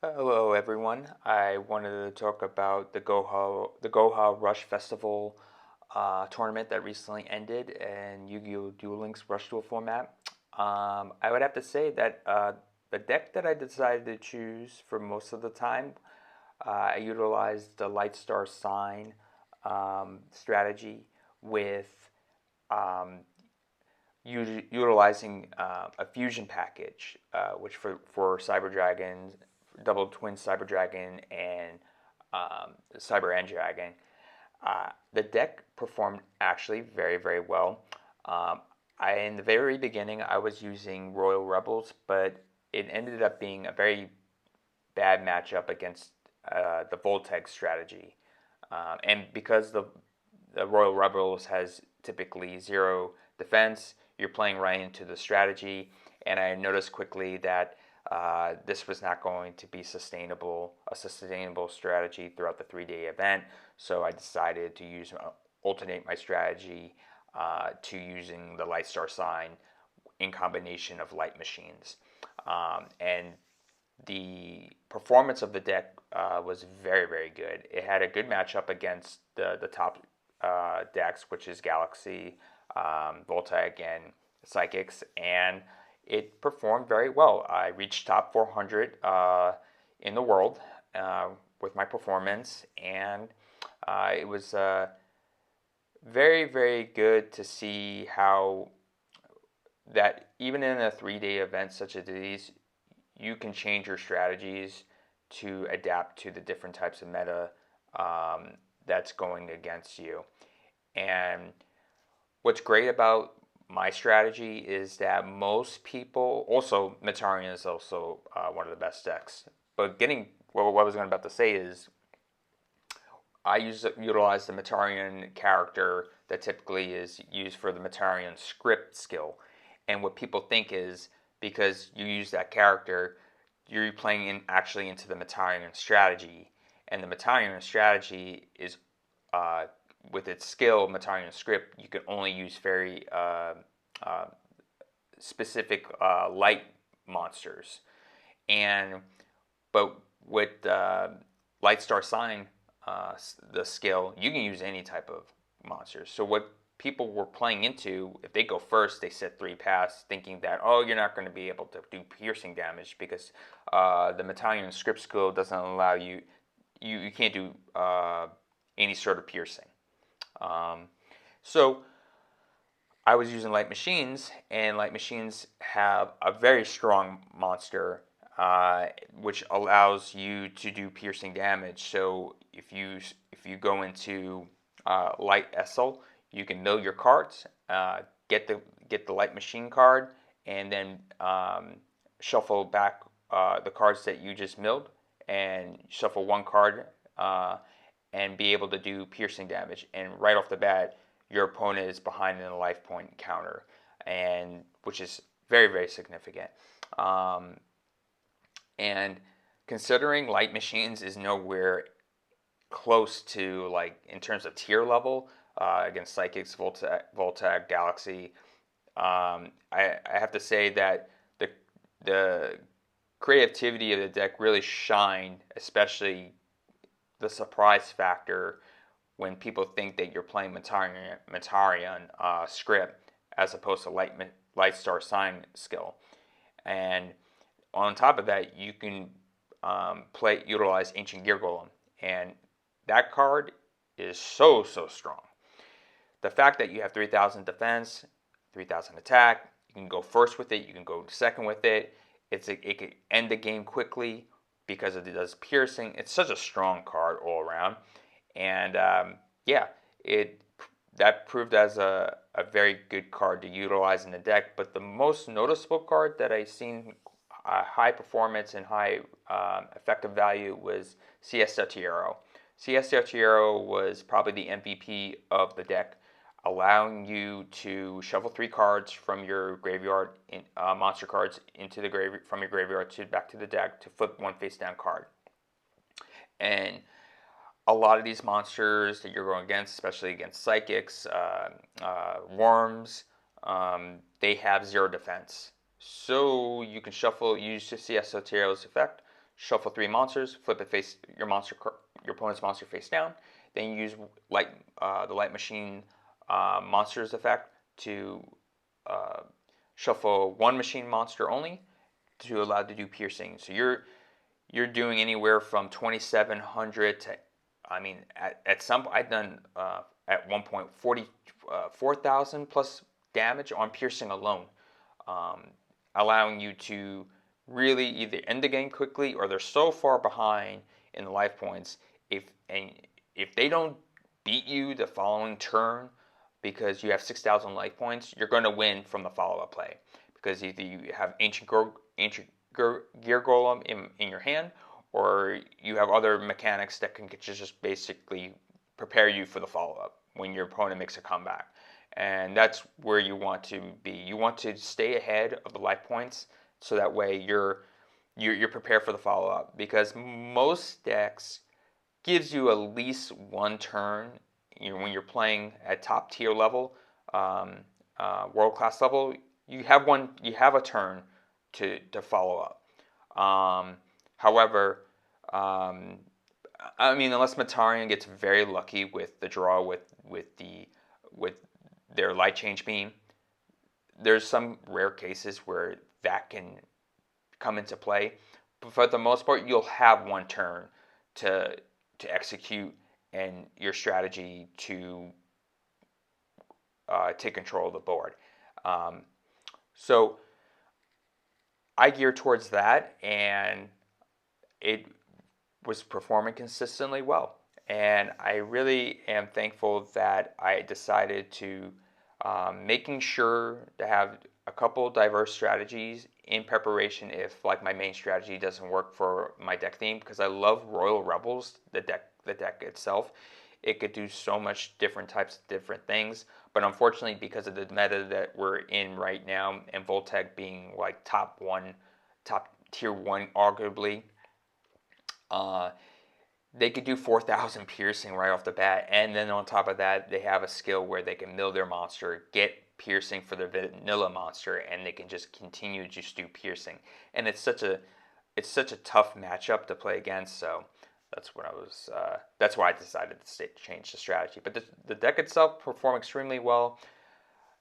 Hello everyone. I wanted to talk about the Goha Rush Festival tournament that recently ended in Yu-Gi-Oh! Duel Links Rush Duel format. I would have to say that the deck that I decided to choose for most of the time, I utilized the Light Star Sign strategy with um, utilizing a fusion package, which for Cyber Dragon, Double Twin Cyber Dragon, and Cyber End Dragon, the deck performed actually very, very well. Um, in the very beginning, I was using Royal Rebels, but it ended up being a very bad matchup against the Volteg strategy. And because the Royal Rebels has typically zero defense, you're playing right into the strategy. And I noticed quickly that this was not going to be a sustainable strategy throughout the 3-day event. So I decided to alternate my strategy to using the Light Star sign in combination of light machines. And the performance of the deck was very, very good. It had a good matchup against the top decks, which is Galaxy, Voltaic, and Psychics, and it performed very well. I reached top 400 in the world with my performance, and it was very, very good to see how that even in a 3-day event such as these, you can change your strategies to adapt to the different types of meta that's going against you. And what's great about my strategy is that most people, also Metarian is also one of the best decks. But what I was about to say is I utilize the Metarian character that typically is used for the Metarian script skill. And what people think is because you use that character, you're playing actually into the Metarian strategy. And the Metarian strategy is, with its skill, Metarian script, you can only use very uh, specific light monsters. And but with Light Star Sign, the skill, you can use any type of monsters. So what people were playing into, if they go first, they set 3 pass, thinking that, oh, you're not going to be able to do piercing damage because the Metalian script skill doesn't allow you can't do any sort of piercing. Um, so I was using light machines, and light machines have a very strong monster, which allows you to do piercing damage. So if you go into light Essel, you can mill your cards, get the light machine card, and then shuffle back the cards that you just milled, and shuffle one card, and be able to do piercing damage. And right off the bat, your opponent is behind in a life point counter, and which is very, very significant. Um, and considering light machines is nowhere close to, like, in terms of tier level against Psychics, Voltag, Galaxy, I have to say that the creativity of the deck really shined, especially the surprise factor when people think that you're playing Metarion script as opposed to Light Star Sign skill. And on top of that, you can utilize Ancient Gear Golem, and that card is so, so strong. The fact that you have 3,000 defense, 3,000 attack, you can go first with it, you can go second with it. It can end the game quickly because it does piercing. It's such a strong card all around, and yeah, it that proved as a very good card to utilize in the deck. But the most noticeable card that I've seen high performance and high effective value was CS Del CS Del was probably the MVP of the deck, allowing you to shuffle 3 cards from your graveyard, monster cards into the from your graveyard to back to the deck to flip one face down card. And a lot of these monsters that you're going against, especially against Psychics, Worms, they have 0 defense. So you can use CS Soterio's effect, shuffle 3 monsters, flip it face your opponent's monster face down. Then you use the light machine monsters effect to shuffle 1 machine monster only to allow to do piercing. So you're doing anywhere from 2,700 to, I mean, at some I've done at one point 4,000 plus damage on piercing alone, allowing you to really either end the game quickly, or they're so far behind in the life points, if they don't beat you the following turn because you have 6,000 life points, you're going to win from the follow-up play, because either you have Ancient Gear Golem in your hand, or you have other mechanics that can just basically prepare you for the follow-up when your opponent makes a comeback. And that's where you want to be. You want to stay ahead of the life points, so that way you're prepared for the follow-up, because most decks gives you at least one turn. When you're playing at top tier level, world class level, you have a turn to follow up. However, I mean, unless Matarian gets very lucky with the draw with their light change beam, there's some rare cases where that can come into play. But for the most part, you'll have one turn to execute and your strategy to take control of the board. So I gear towards that, and it was performing consistently well. And I really am thankful that I decided to making sure to have a couple diverse strategies in preparation if my main strategy doesn't work for my deck theme, because I love Royal Rebels, the deck itself. It could do so much different things, but unfortunately, because of the meta that we're in right now, and Voltec being top tier 1 arguably, they could do 4,000 piercing right off the bat, and then on top of that, they have a skill where they can mill their monster, get piercing for their vanilla monster, and they can just continue to just do piercing. And it's such a tough matchup to play against. So that's why I decided to change the strategy. But the deck itself performed extremely well.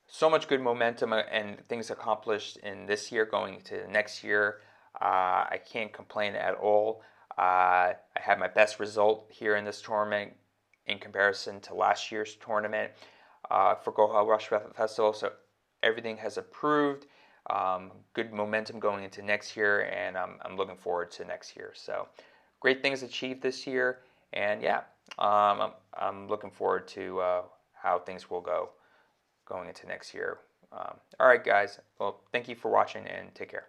So much good momentum and things accomplished in this year going into next year. I can't complain at all. I had my best result here in this tournament in comparison to last year's tournament for Goha Rush Festival. So everything has improved. Good momentum going into next year, and I'm looking forward to next year. So great things achieved this year, and yeah, I'm looking forward to how things will go going into next year. All right, guys. Well, thank you for watching, and take care.